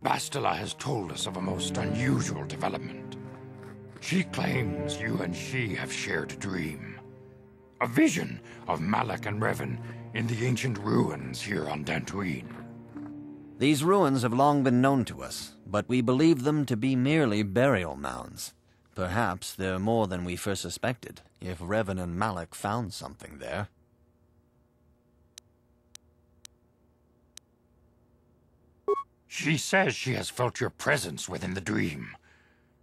Bastila has told us of a most unusual development. She claims you and she have shared a dream. A vision of Malak and Revan in the ancient ruins here on Dantooine. These ruins have long been known to us, but we believe them to be merely burial mounds. Perhaps they're more than we first suspected, if Revan and Malak found something there. She says she has felt your presence within the dream.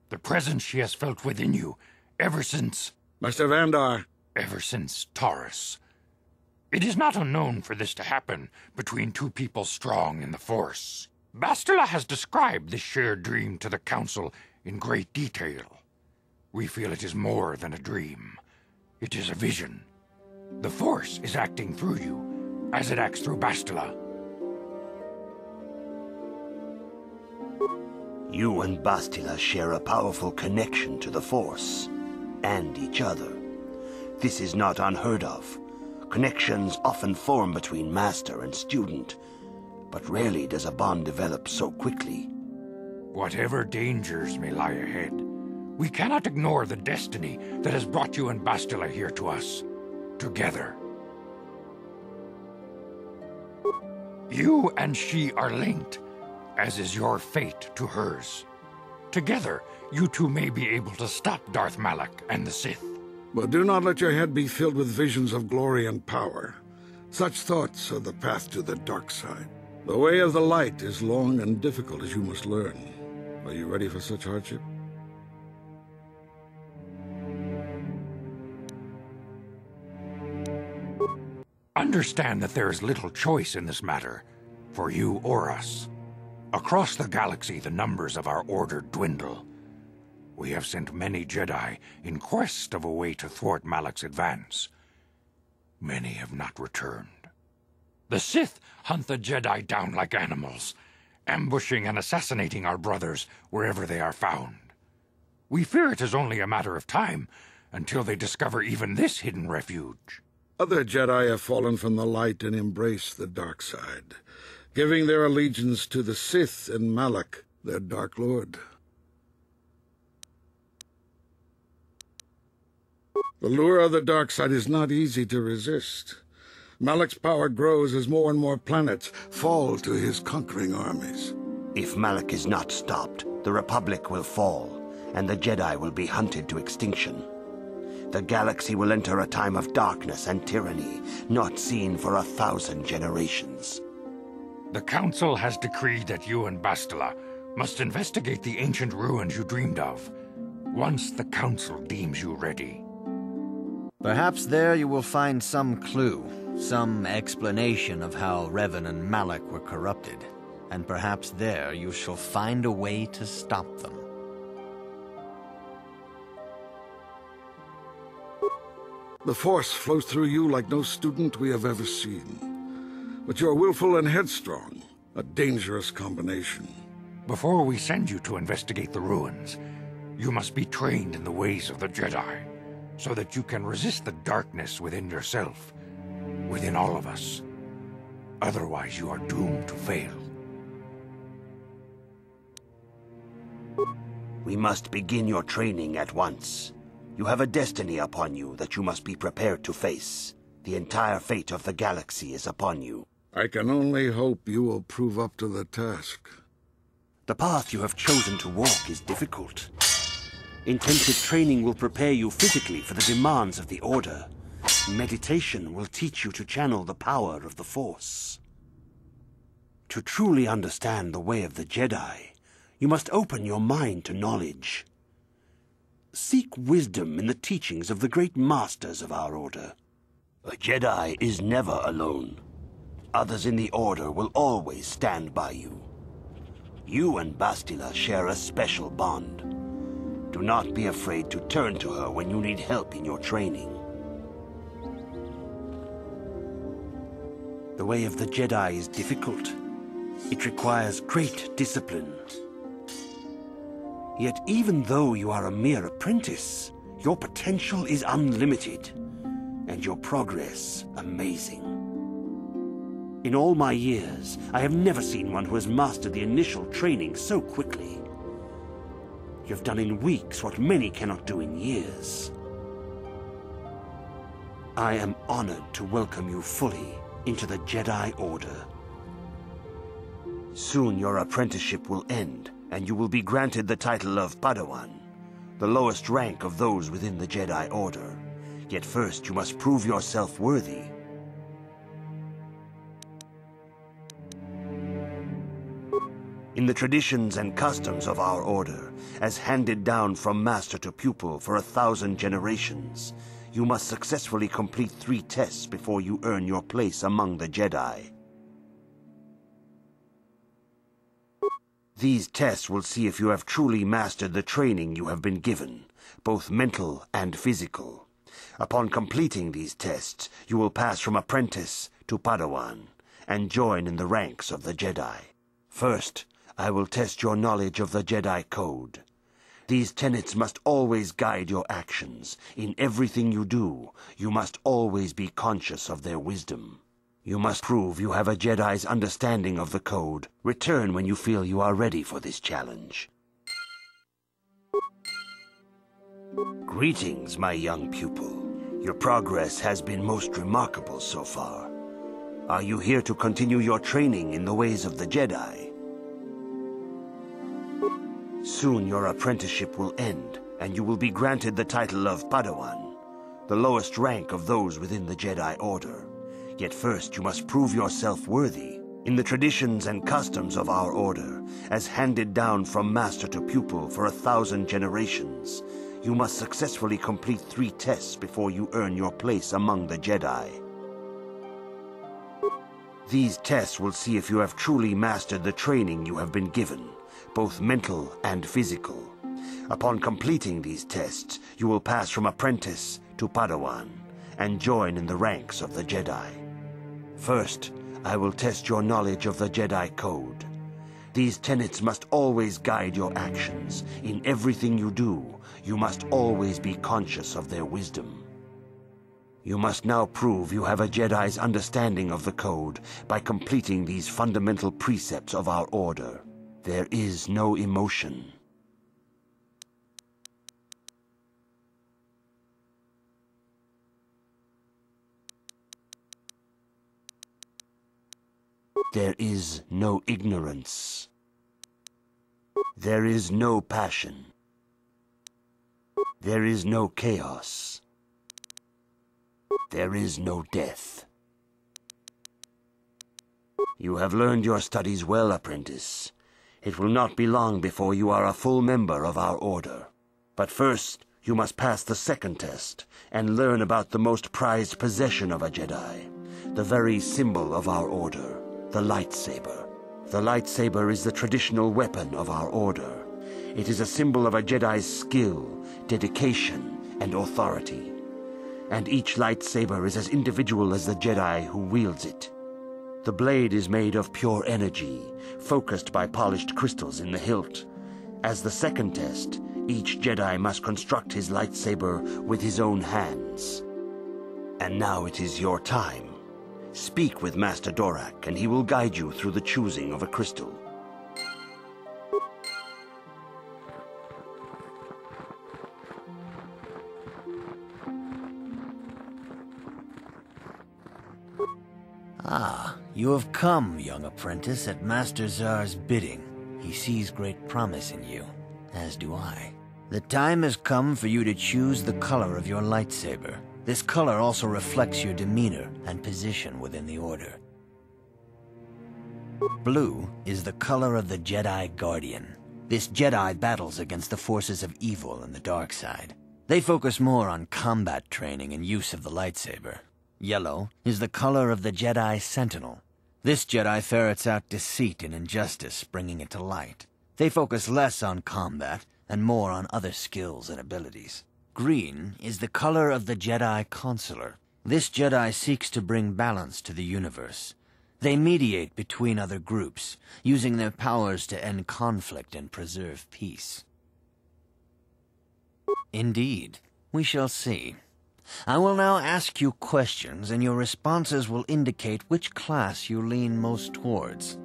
The presence she has felt within you ever since... Master Vandar. Ever since Taurus. It is not unknown for this to happen between two people strong in the Force. Bastila has described this shared dream to the Council in great detail. We feel it is more than a dream. It is a vision. The Force is acting through you, as it acts through Bastila. You and Bastila share a powerful connection to the Force, and each other. This is not unheard of. Connections often form between master and student, but rarely does a bond develop so quickly. Whatever dangers may lie ahead, we cannot ignore the destiny that has brought you and Bastila here to us, together. You and she are linked, as is your fate to hers. Together, you two may be able to stop Darth Malak and the Sith. But do not let your head be filled with visions of glory and power. Such thoughts are the path to the dark side. The way of the light is long and difficult, as you must learn. Are you ready for such hardship? Understand that there is little choice in this matter, for you or us. Across the galaxy, the numbers of our order dwindle. We have sent many Jedi in quest of a way to thwart Malak's advance. Many have not returned. The Sith hunt the Jedi down like animals, ambushing and assassinating our brothers wherever they are found. We fear it is only a matter of time until they discover even this hidden refuge. Other Jedi have fallen from the light and embraced the dark side, giving their allegiance to the Sith and Malak, their Dark Lord. The lure of the dark side is not easy to resist. Malak's power grows as more and more planets fall to his conquering armies. If Malak is not stopped, the Republic will fall, and the Jedi will be hunted to extinction. The galaxy will enter a time of darkness and tyranny, not seen for 1,000 generations. The Council has decreed that you and Bastila must investigate the ancient ruins you dreamed of, once the Council deems you ready. Perhaps there you will find some clue, some explanation of how Revan and Malak were corrupted, and perhaps there you shall find a way to stop them. The Force flows through you like no student we have ever seen. But you are willful and headstrong, a dangerous combination. Before we send you to investigate the ruins, you must be trained in the ways of the Jedi, so that you can resist the darkness within yourself, within all of us. Otherwise, you are doomed to fail. We must begin your training at once. You have a destiny upon you that you must be prepared to face. The entire fate of the galaxy is upon you. I can only hope you will prove up to the task. The path you have chosen to walk is difficult. Intensive training will prepare you physically for the demands of the Order. Meditation will teach you to channel the power of the Force. To truly understand the way of the Jedi, you must open your mind to knowledge. Seek wisdom in the teachings of the great masters of our Order. A Jedi is never alone. Others in the Order will always stand by you. You and Bastila share a special bond. Do not be afraid to turn to her when you need help in your training. The way of the Jedi is difficult. It requires great discipline. Yet even though you are a mere apprentice, your potential is unlimited, and your progress amazing. In all my years, I have never seen one who has mastered the initial training so quickly. You've done in weeks what many cannot do in years. I am honored to welcome you fully into the Jedi Order. Soon your apprenticeship will end, and you will be granted the title of Padawan, the lowest rank of those within the Jedi Order. Yet first you must prove yourself worthy. In the traditions and customs of our order, as handed down from master to pupil for 1,000 generations, you must successfully complete 3 tests before you earn your place among the Jedi. These tests will see if you have truly mastered the training you have been given, both mental and physical. Upon completing these tests, you will pass from apprentice to Padawan and join in the ranks of the Jedi. First, I will test your knowledge of the Jedi Code. These tenets must always guide your actions. In everything you do, you must always be conscious of their wisdom. You must prove you have a Jedi's understanding of the Code. Return when you feel you are ready for this challenge. Greetings, my young pupil. Your progress has been most remarkable so far. Are you here to continue your training in the ways of the Jedi? Soon your apprenticeship will end, and you will be granted the title of Padawan, the lowest rank of those within the Jedi Order. Yet first you must prove yourself worthy. In the traditions and customs of our order, as handed down from master to pupil for 1,000 generations, you must successfully complete 3 tests before you earn your place among the Jedi. These tests will see if you have truly mastered the training you have been given, both mental and physical. Upon completing these tests, you will pass from apprentice to Padawan and join in the ranks of the Jedi. First, I will test your knowledge of the Jedi Code. These tenets must always guide your actions. In everything you do, you must always be conscious of their wisdom. You must now prove you have a Jedi's understanding of the Code by completing these fundamental precepts of our order. There is no emotion. There is no ignorance. There is no passion. There is no chaos. There is no death. You have learned your studies well, apprentice. It will not be long before you are a full member of our order. But first, you must pass the second test and learn about the most prized possession of a Jedi, the very symbol of our order, the lightsaber. The lightsaber is the traditional weapon of our order. It is a symbol of a Jedi's skill, dedication, and authority. And each lightsaber is as individual as the Jedi who wields it. The blade is made of pure energy, focused by polished crystals in the hilt. As the second test, each Jedi must construct his lightsaber with his own hands. And now it is your time. Speak with Master Dorak, and he will guide you through the choosing of a crystal. Ah, you have come, young apprentice, at Master Zar's bidding. He sees great promise in you, as do I. The time has come for you to choose the color of your lightsaber. This color also reflects your demeanor and position within the Order. Blue is the color of the Jedi Guardian. This Jedi battles against the forces of evil and the dark side. They focus more on combat training and use of the lightsaber. Yellow is the color of the Jedi Sentinel. This Jedi ferrets out deceit and injustice, bringing it to light. They focus less on combat and more on other skills and abilities. Green is the color of the Jedi Consular. This Jedi seeks to bring balance to the universe. They mediate between other groups, using their powers to end conflict and preserve peace. Indeed, we shall see. I will now ask you questions, and your responses will indicate which class you lean most towards.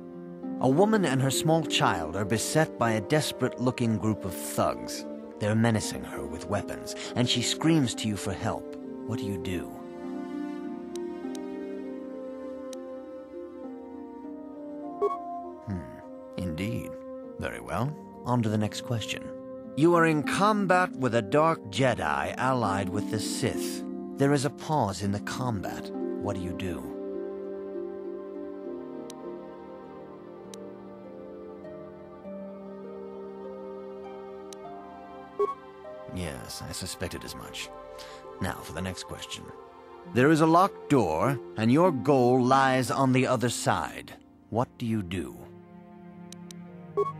A woman and her small child are beset by a desperate-looking group of thugs. They're menacing her with weapons, and she screams to you for help. What do you do? Indeed. Very well. On to the next question. You are in combat with a dark Jedi allied with the Sith. There is a pause in the combat. What do you do? Yes, I suspected as much. Now for the next question. There is a locked door, and your goal lies on the other side. What do you do?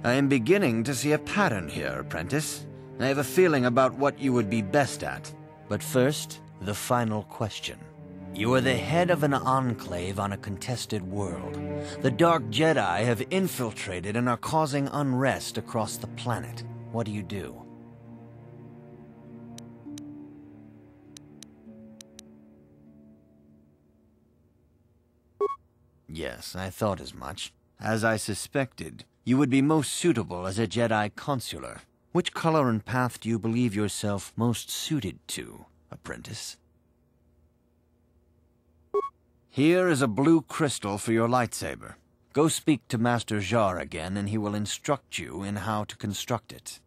I am beginning to see a pattern here, apprentice. I have a feeling about what you would be best at. But first, the final question. You are the head of an enclave on a contested world. The Dark Jedi have infiltrated and are causing unrest across the planet. What do you do? Yes, I thought as much. As I suspected, you would be most suitable as a Jedi consular. Which color and path do you believe yourself most suited to, apprentice? Here is a blue crystal for your lightsaber. Go speak to Master Jar again, and he will instruct you in how to construct it.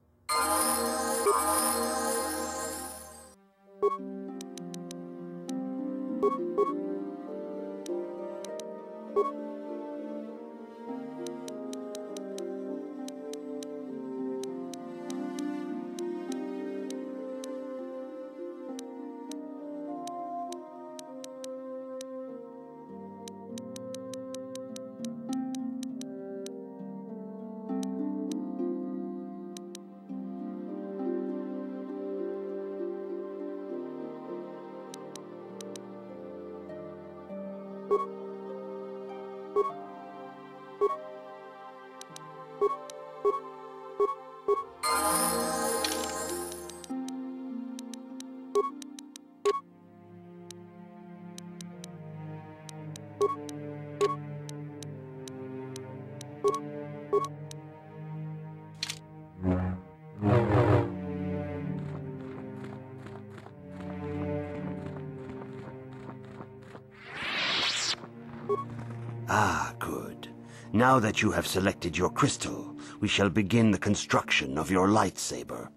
Ah, good. Now that you have selected your crystal, we shall begin the construction of your lightsaber.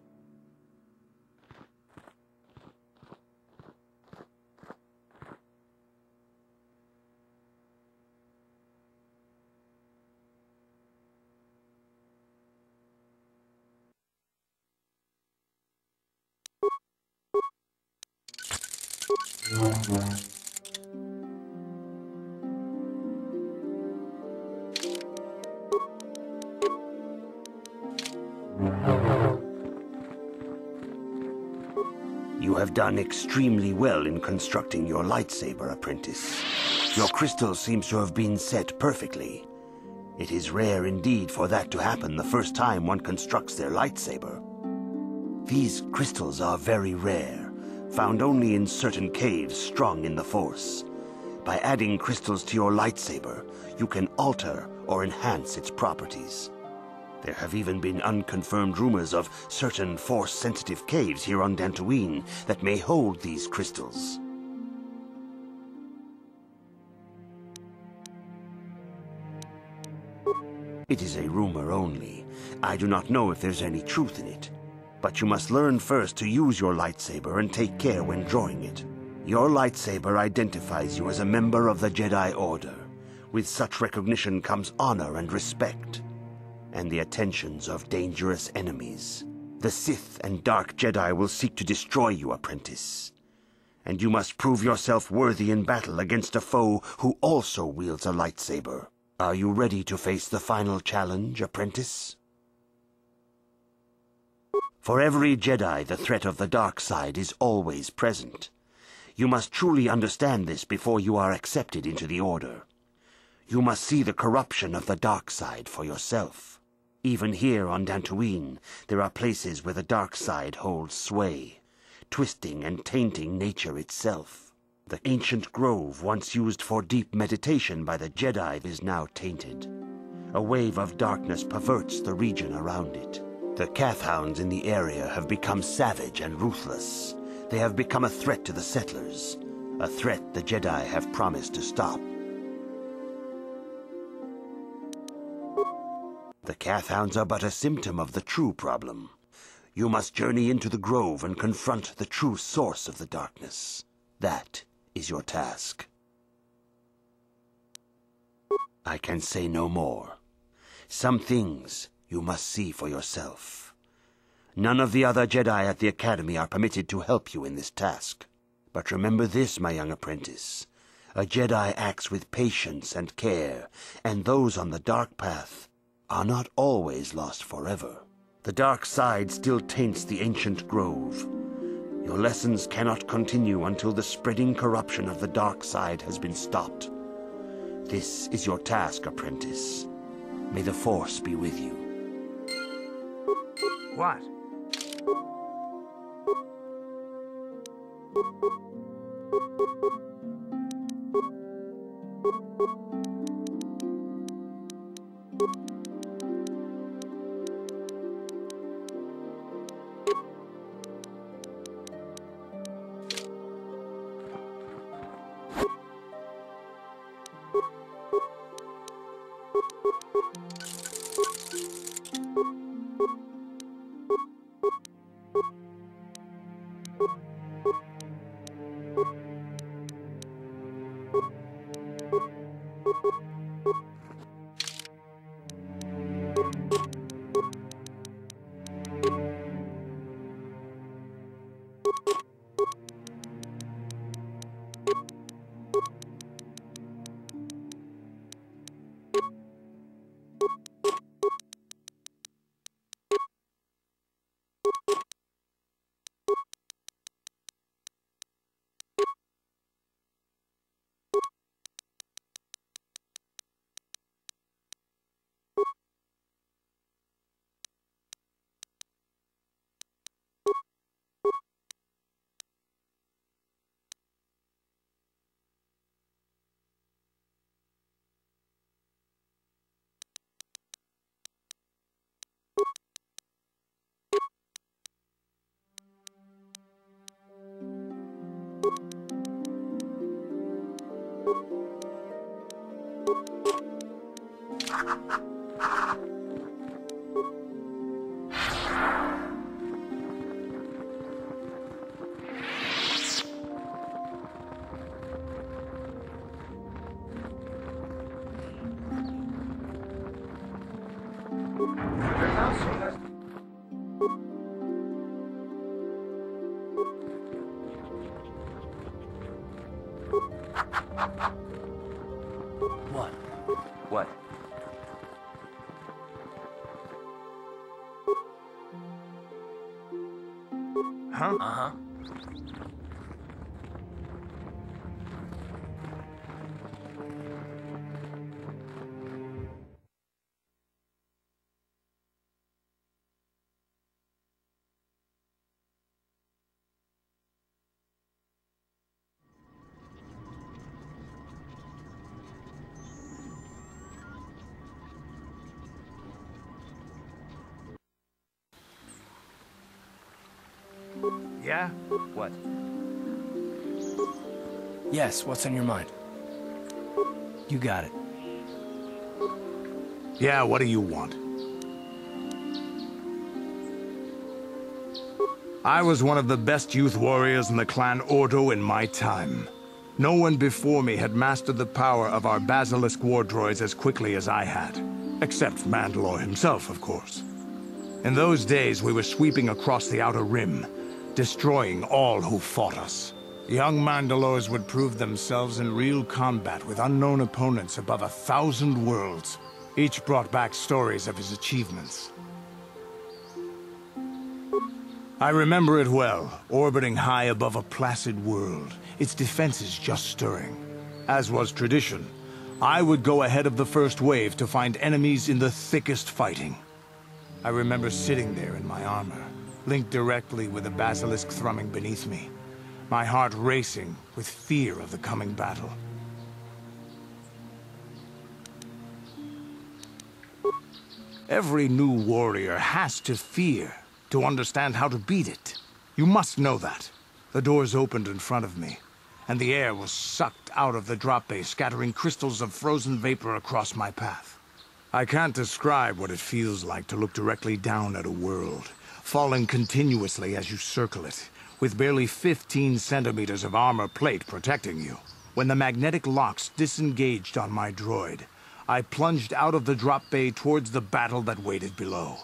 You have done extremely well in constructing your lightsaber, apprentice. Your crystal seems to have been set perfectly. It is rare indeed for that to happen the first time one constructs their lightsaber. These crystals are very rare, found only in certain caves strung in the Force. By adding crystals to your lightsaber, you can alter or enhance its properties. There have even been unconfirmed rumors of certain Force-sensitive caves here on Dantooine that may hold these crystals. It is a rumor only. I do not know if there's any truth in it. But you must learn first to use your lightsaber and take care when drawing it. Your lightsaber identifies you as a member of the Jedi Order. With such recognition comes honor and respect, and the attentions of dangerous enemies. The Sith and Dark Jedi will seek to destroy you, apprentice. And you must prove yourself worthy in battle against a foe who also wields a lightsaber. Are you ready to face the final challenge, apprentice? For every Jedi, the threat of the dark side is always present. You must truly understand this before you are accepted into the Order. You must see the corruption of the dark side for yourself. Even here on Dantooine, there are places where the dark side holds sway. twisting and tainting nature itself. The ancient grove once used for deep meditation by the Jedi is now tainted. A wave of darkness perverts the region around it. The Kathhounds in the area have become savage and ruthless. They have become a threat to the settlers, a threat the Jedi have promised to stop. The Kathhounds are but a symptom of the true problem. You must journey into the grove and confront the true source of the darkness. That is your task. I can say no more. Some things you must see for yourself. None of the other Jedi at the Academy are permitted to help you in this task. But remember this, my young apprentice. A Jedi acts with patience and care, and those on the dark path are not always lost forever. The dark side still taints the ancient grove. Your lessons cannot continue until the spreading corruption of the dark side has been stopped. This is your task, apprentice. May the Force be with you. What? What? What? Huh? Uh-huh. Yeah? What? Yes, what's on your mind? You got it. Yeah, what do you want? I was one of the best youth warriors in the clan Ordo in my time. No one before me had mastered the power of our basilisk war droids as quickly as I had. Except Mandalore himself, of course. In those days, we were sweeping across the Outer Rim, destroying all who fought us. Young Mandalores would prove themselves in real combat with unknown opponents above 1,000 worlds. Each brought back stories of his achievements. I remember it well, orbiting high above a placid world, its defenses just stirring. As was tradition, I would go ahead of the first wave to find enemies in the thickest fighting. I remember sitting there in my armor, linked directly with the basilisk thrumming beneath me, my heart racing with fear of the coming battle. Every new warrior has to fear to understand how to beat it. You must know that. The doors opened in front of me, and the air was sucked out of the drop bay, scattering crystals of frozen vapor across my path. I can't describe what it feels like to look directly down at a world, falling continuously as you circle it, with barely 15 centimeters of armor plate protecting you. When the magnetic locks disengaged on my droid, I plunged out of the drop bay towards the battle that waited below.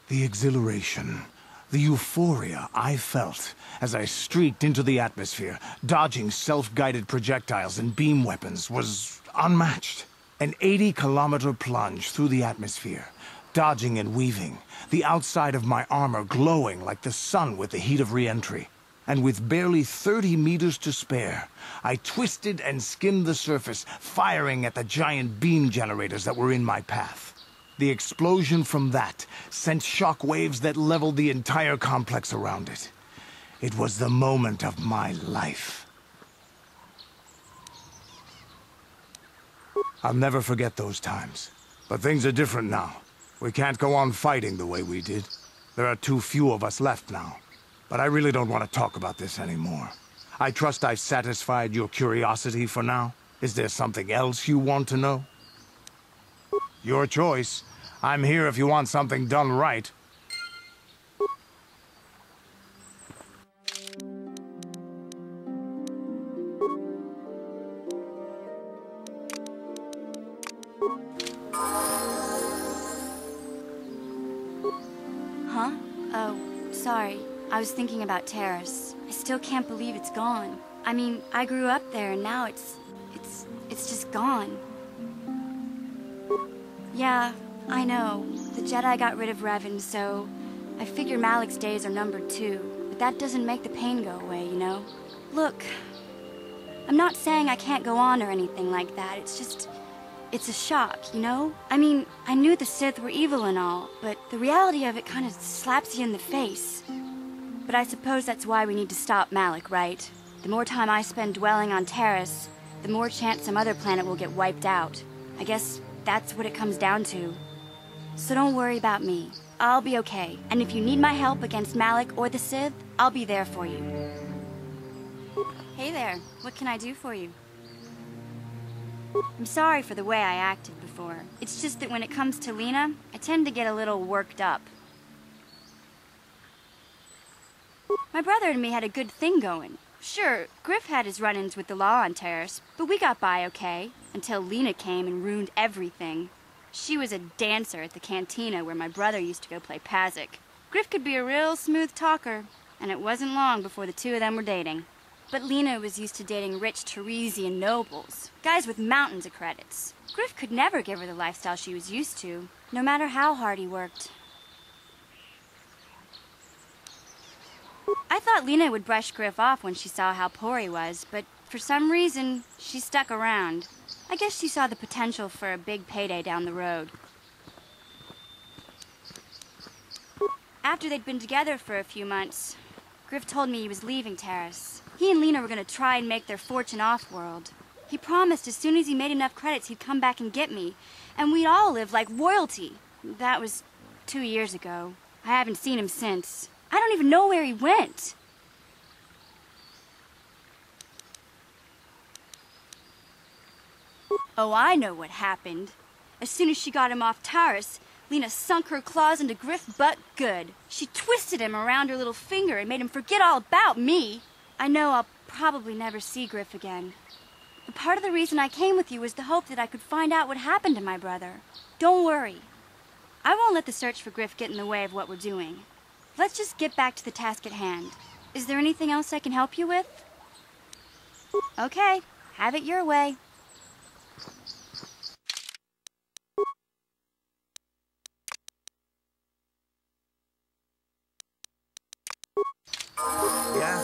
The exhilaration, the euphoria I felt as I streaked into the atmosphere, dodging self-guided projectiles and beam weapons, was unmatched. An 80-kilometer plunge through the atmosphere, dodging and weaving, the outside of my armor glowing like the sun with the heat of re-entry. And with barely 30 meters to spare, I twisted and skimmed the surface, firing at the giant beam generators that were in my path. The explosion from that sent shock waves that leveled the entire complex around it. It was the moment of my life. I'll never forget those times. But things are different now. We can't go on fighting the way we did. There are too few of us left now. But I really don't want to talk about this anymore. I trust I've satisfied your curiosity for now. Is there something else you want to know? Your choice. I'm here if you want something done right. Huh? Oh, sorry. I was thinking about Terrace. I still can't believe it's gone. I mean, I grew up there and now it's just gone. Yeah, I know. The Jedi got rid of Revan, so I figure Malik's days are numbered too. But that doesn't make the pain go away, you know? Look, I'm not saying I can't go on or anything like that. It's a shock, you know? I mean, I knew the Sith were evil and all, but the reality of it kind of slaps you in the face. But I suppose that's why we need to stop Malik, right? The more time I spend dwelling on Terrace, the more chance some other planet will get wiped out. I guess that's what it comes down to. So don't worry about me. I'll be okay. And if you need my help against Malik or the Sith, I'll be there for you. Hey there. What can I do for you? I'm sorry for the way I acted before. It's just that when it comes to Lena, I tend to get a little worked up. My brother and me had a good thing going. Sure, Griff had his run-ins with the law on Terrace, but we got by okay, until Lena came and ruined everything. She was a dancer at the cantina where my brother used to go play Pazik. Griff could be a real smooth talker, and it wasn't long before the two of them were dating. But Lena was used to dating rich Teresian nobles, guys with mountains of credits. Griff could never give her the lifestyle she was used to, no matter how hard he worked. I thought Lena would brush Griff off when she saw how poor he was, but for some reason, she stuck around. I guess she saw the potential for a big payday down the road. After they'd been together for a few months, Griff told me he was leaving Terrace. He and Lena were going to try and make their fortune off-world. He promised as soon as he made enough credits he'd come back and get me, and we'd all live like royalty. That was 2 years ago. I haven't seen him since. I don't even know where he went. Oh, I know what happened. As soon as she got him off Taurus, Lena sunk her claws into Griff butt good. She twisted him around her little finger and made him forget all about me. I know I'll probably never see Griff again. But part of the reason I came with you was the hope that I could find out what happened to my brother. Don't worry. I won't let the search for Griff get in the way of what we're doing. Let's just get back to the task at hand. Is there anything else I can help you with? Okay, have it your way. Yeah?